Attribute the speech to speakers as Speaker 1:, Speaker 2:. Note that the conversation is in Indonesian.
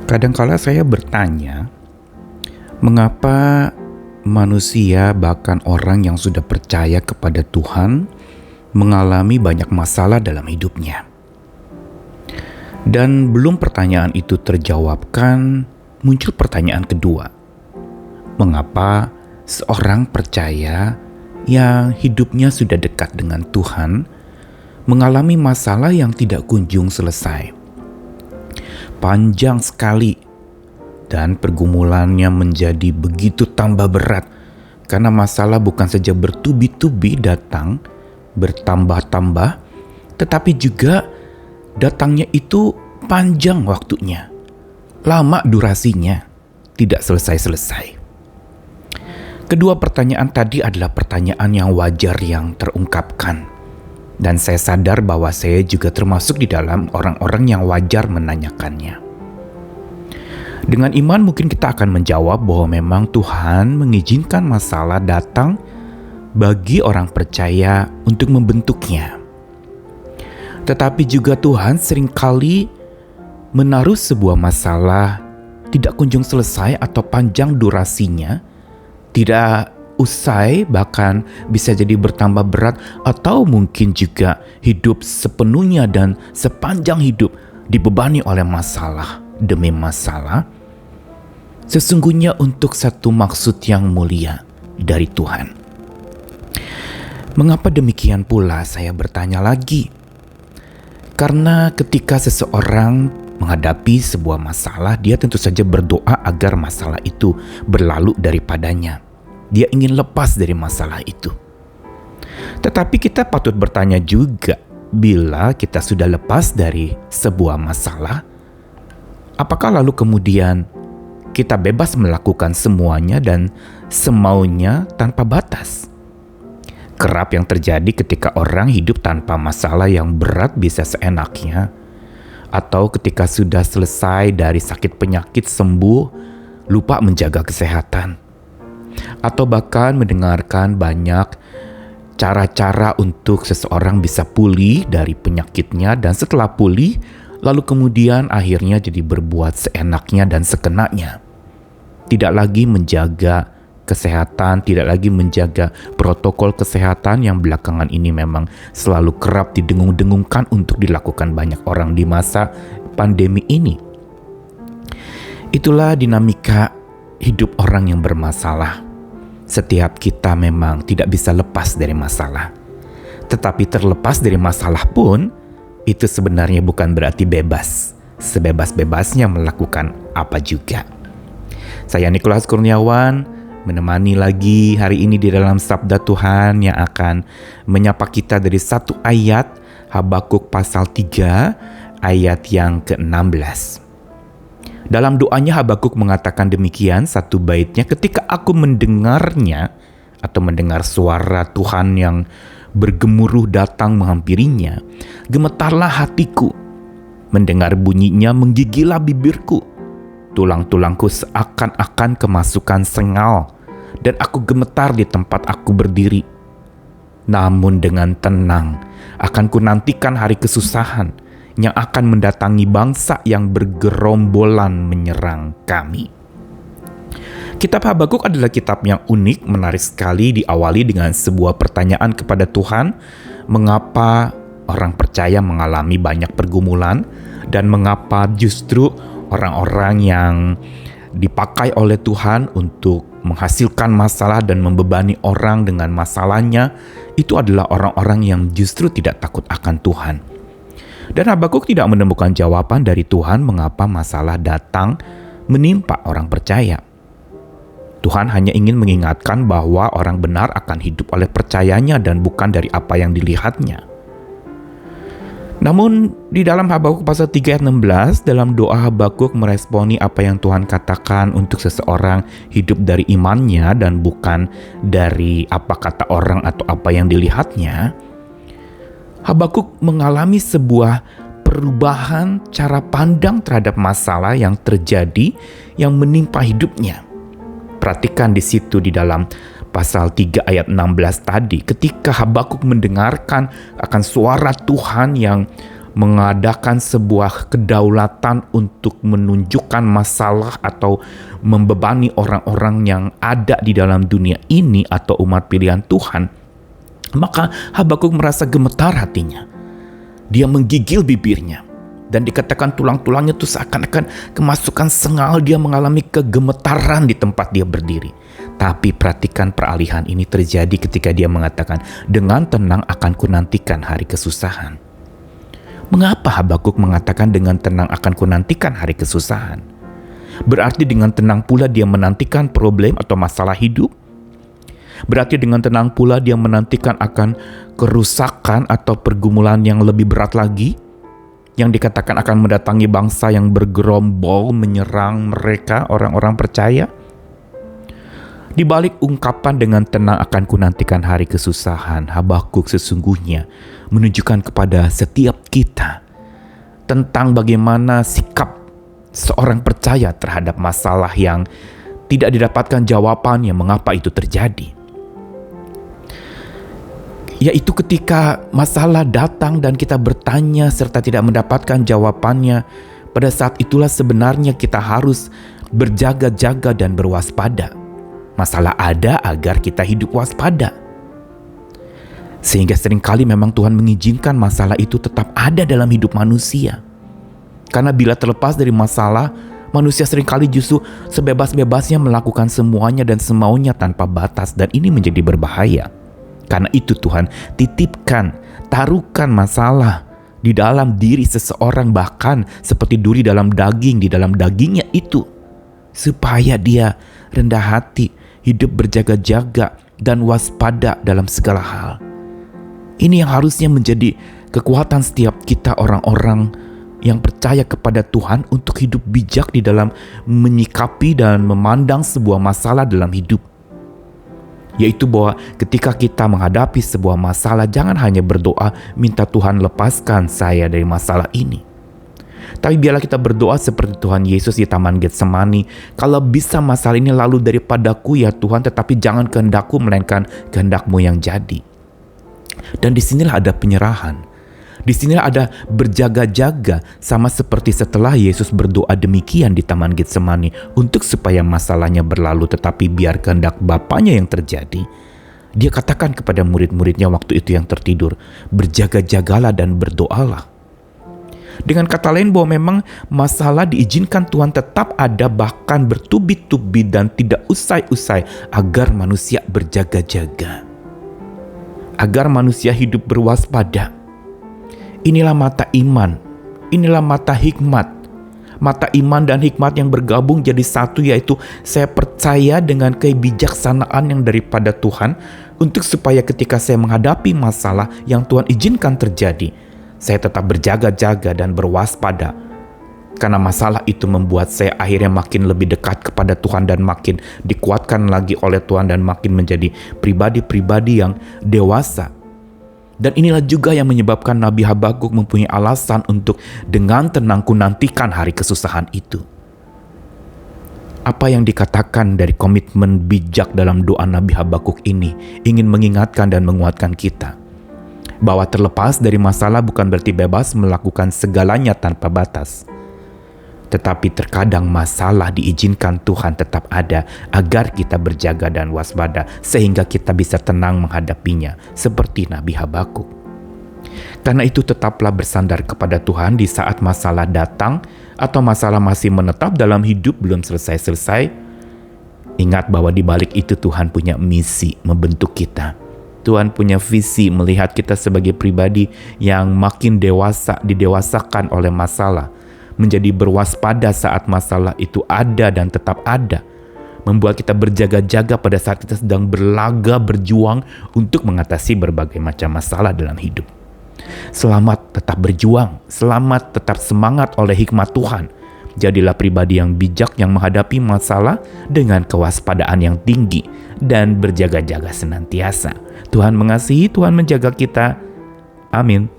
Speaker 1: Kadangkala saya bertanya, mengapa manusia, bahkan orang yang sudah percaya kepada Tuhan, mengalami banyak masalah dalam hidupnya. Dan belum pertanyaan itu terjawabkan, muncul pertanyaan kedua. Mengapa seorang percaya yang hidupnya sudah dekat dengan Tuhan, mengalami masalah yang tidak kunjung selesai? Panjang sekali, dan pergumulannya menjadi begitu tambah berat karena masalah bukan saja bertubi-tubi datang, bertambah-tambah, tetapi juga datangnya itu panjang waktunya, lama durasinya, tidak selesai-selesai. Kedua pertanyaan tadi adalah pertanyaan yang wajar yang terungkapkan. Dan saya sadar bahwa saya juga termasuk di dalam orang-orang yang wajar menanyakannya. Dengan iman mungkin kita akan menjawab bahwa memang Tuhan mengizinkan masalah datang bagi orang percaya untuk membentuknya. Tetapi juga Tuhan seringkali menaruh sebuah masalah tidak kunjung selesai atau panjang durasinya, tidak usai, bahkan bisa jadi bertambah berat, atau mungkin juga hidup sepenuhnya dan sepanjang hidup dibebani oleh masalah demi masalah, sesungguhnya untuk satu maksud yang mulia dari Tuhan. Mengapa demikian pula, saya bertanya lagi? Karena ketika seseorang menghadapi sebuah masalah, dia tentu saja berdoa agar masalah itu berlalu daripadanya. Dia ingin lepas dari masalah itu. Tetapi kita patut bertanya juga, bila kita sudah lepas dari sebuah masalah, apakah lalu kemudian kita bebas melakukan semuanya dan semaunya tanpa batas? Kerap yang terjadi ketika orang hidup tanpa masalah yang berat bisa seenaknya, atau ketika sudah selesai dari sakit penyakit sembuh, lupa menjaga kesehatan. Atau bahkan mendengarkan banyak cara-cara untuk seseorang bisa pulih dari penyakitnya, dan setelah pulih, lalu kemudian akhirnya jadi berbuat seenaknya dan sekenanya. Tidak lagi menjaga kesehatan, tidak lagi menjaga protokol kesehatan yang belakangan ini memang selalu kerap didengung-dengungkan untuk dilakukan banyak orang di masa pandemi ini. Itulah dinamika hidup orang yang bermasalah. Setiap kita memang tidak bisa lepas dari masalah. Tetapi terlepas dari masalah pun, itu sebenarnya bukan berarti bebas. Sebebas-bebasnya melakukan apa juga. Saya Nikolas Kurniawan, menemani lagi hari ini di dalam Sabda Tuhan yang akan menyapa kita dari satu ayat, Habakuk pasal 3, ayat yang ke-16. Dalam doanya Habakuk mengatakan demikian, satu baitnya, ketika aku mendengarnya atau mendengar suara Tuhan yang bergemuruh datang menghampirinya, gemetarlah hatiku, mendengar bunyinya menggigilah bibirku, tulang-tulangku seakan-akan kemasukan sengal, dan aku gemetar di tempat aku berdiri. Namun dengan tenang akan kunantikan hari kesusahan yang akan mendatangi bangsa yang bergerombolan menyerang kami. Kitab Habakuk adalah kitab yang unik, menarik sekali, diawali dengan sebuah pertanyaan kepada Tuhan, mengapa orang percaya mengalami banyak pergumulan, dan mengapa justru orang-orang yang dipakai oleh Tuhan untuk menghasilkan masalah dan membebani orang dengan masalahnya, itu adalah orang-orang yang justru tidak takut akan Tuhan. Dan Habakuk tidak menemukan jawaban dari Tuhan mengapa masalah datang menimpa orang percaya. Tuhan hanya ingin mengingatkan bahwa orang benar akan hidup oleh percayanya dan bukan dari apa yang dilihatnya. Namun di dalam Habakuk pasal 3 ayat 16, dalam doa Habakuk meresponi apa yang Tuhan katakan untuk seseorang hidup dari imannya dan bukan dari apa kata orang atau apa yang dilihatnya. Habakuk mengalami sebuah perubahan cara pandang terhadap masalah yang terjadi yang menimpa hidupnya. Perhatikan di situ di dalam pasal 3 ayat 16 tadi, ketika Habakuk mendengarkan akan suara Tuhan yang mengadakan sebuah kedaulatan untuk menunjukkan masalah atau membebani orang-orang yang ada di dalam dunia ini atau umat pilihan Tuhan, maka Habakuk merasa gemetar hatinya. Dia menggigil bibirnya, dan dikatakan tulang-tulangnya itu seakan-akan kemasukan sengal. Dia mengalami kegemetaran di tempat dia berdiri. Tapi perhatikan peralihan ini terjadi ketika dia mengatakan, dengan tenang akan kunantikan hari kesusahan. Mengapa Habakuk mengatakan dengan tenang akan kunantikan hari kesusahan? Berarti dengan tenang pula dia menantikan problem atau masalah hidup? Berarti dengan tenang pula dia menantikan akan kerusakan atau pergumulan yang lebih berat lagi, yang dikatakan akan mendatangi bangsa yang bergerombol menyerang mereka, orang-orang percaya? Di balik ungkapan dengan tenang akan kunantikan hari kesusahan, Habakuk sesungguhnya menunjukkan kepada setiap kita tentang bagaimana sikap seorang percaya terhadap masalah yang tidak didapatkan jawabannya mengapa itu terjadi. Yaitu ketika masalah datang dan kita bertanya serta tidak mendapatkan jawabannya, pada saat itulah sebenarnya kita harus berjaga-jaga dan berwaspada. Masalah ada agar kita hidup waspada. Sehingga seringkali memang Tuhan mengizinkan masalah itu tetap ada dalam hidup manusia. Karena bila terlepas dari masalah, manusia seringkali justru sebebas-bebasnya melakukan semuanya dan semaunya tanpa batas, dan ini menjadi berbahaya. Karena itu Tuhan titipkan, taruhkan masalah di dalam diri seseorang, bahkan seperti duri dalam daging, di dalam dagingnya itu, supaya dia rendah hati, hidup berjaga-jaga dan waspada dalam segala hal. Ini yang harusnya menjadi kekuatan setiap kita orang-orang yang percaya kepada Tuhan untuk hidup bijak di dalam menyikapi dan memandang sebuah masalah dalam hidup. Yaitu bahwa ketika kita menghadapi sebuah masalah, jangan hanya berdoa, minta Tuhan lepaskan saya dari masalah ini. Tapi biarlah kita berdoa seperti Tuhan Yesus di Taman Getsemani, kalau bisa masalah ini lalu daripadaku ya Tuhan, tetapi jangan kehendakku melainkan kehendak-Mu yang jadi. Dan disinilah ada penyerahan. Disinilah ada berjaga-jaga, sama seperti setelah Yesus berdoa demikian di Taman Getsemani untuk supaya masalahnya berlalu, tetapi biar kehendak Bapanya yang terjadi. Dia katakan kepada murid-muridnya waktu itu yang tertidur, berjaga-jagalah dan berdoalah. Dengan kata lain bahwa memang masalah diizinkan Tuhan tetap ada, bahkan bertubi-tubi dan tidak usai-usai, agar manusia berjaga-jaga, agar manusia hidup berwaspada. Inilah mata iman, inilah mata hikmat. Mata iman dan hikmat yang bergabung jadi satu, yaitu saya percaya dengan kebijaksanaan yang daripada Tuhan, untuk supaya ketika saya menghadapi masalah yang Tuhan izinkan terjadi, saya tetap berjaga-jaga dan berwaspada. Karena masalah itu membuat saya akhirnya makin lebih dekat kepada Tuhan dan makin dikuatkan lagi oleh Tuhan dan makin menjadi pribadi-pribadi yang dewasa. Dan inilah juga yang menyebabkan Nabi Habakuk mempunyai alasan untuk dengan tenang kunantikan hari kesusahan itu. Apa yang dikatakan dari komitmen bijak dalam doa Nabi Habakuk ini ingin mengingatkan dan menguatkan kita bahwa terlepas dari masalah bukan berarti bebas melakukan segalanya tanpa batas. Tetapi terkadang masalah diizinkan Tuhan tetap ada agar kita berjaga dan waspada, sehingga kita bisa tenang menghadapinya seperti Nabi Habakuk. Karena itu tetaplah bersandar kepada Tuhan di saat masalah datang atau masalah masih menetap dalam hidup belum selesai-selesai. Ingat bahwa di balik itu Tuhan punya misi membentuk kita. Tuhan punya visi melihat kita sebagai pribadi yang makin dewasa, didewasakan oleh masalah, menjadi berwaspada saat masalah itu ada dan tetap ada, membuat kita berjaga-jaga pada saat kita sedang berlaga berjuang untuk mengatasi berbagai macam masalah dalam hidup. Selamat tetap berjuang, selamat tetap semangat oleh hikmat Tuhan. Jadilah pribadi yang bijak yang menghadapi masalah dengan kewaspadaan yang tinggi dan berjaga-jaga senantiasa. Tuhan mengasihi, Tuhan menjaga kita. Amin.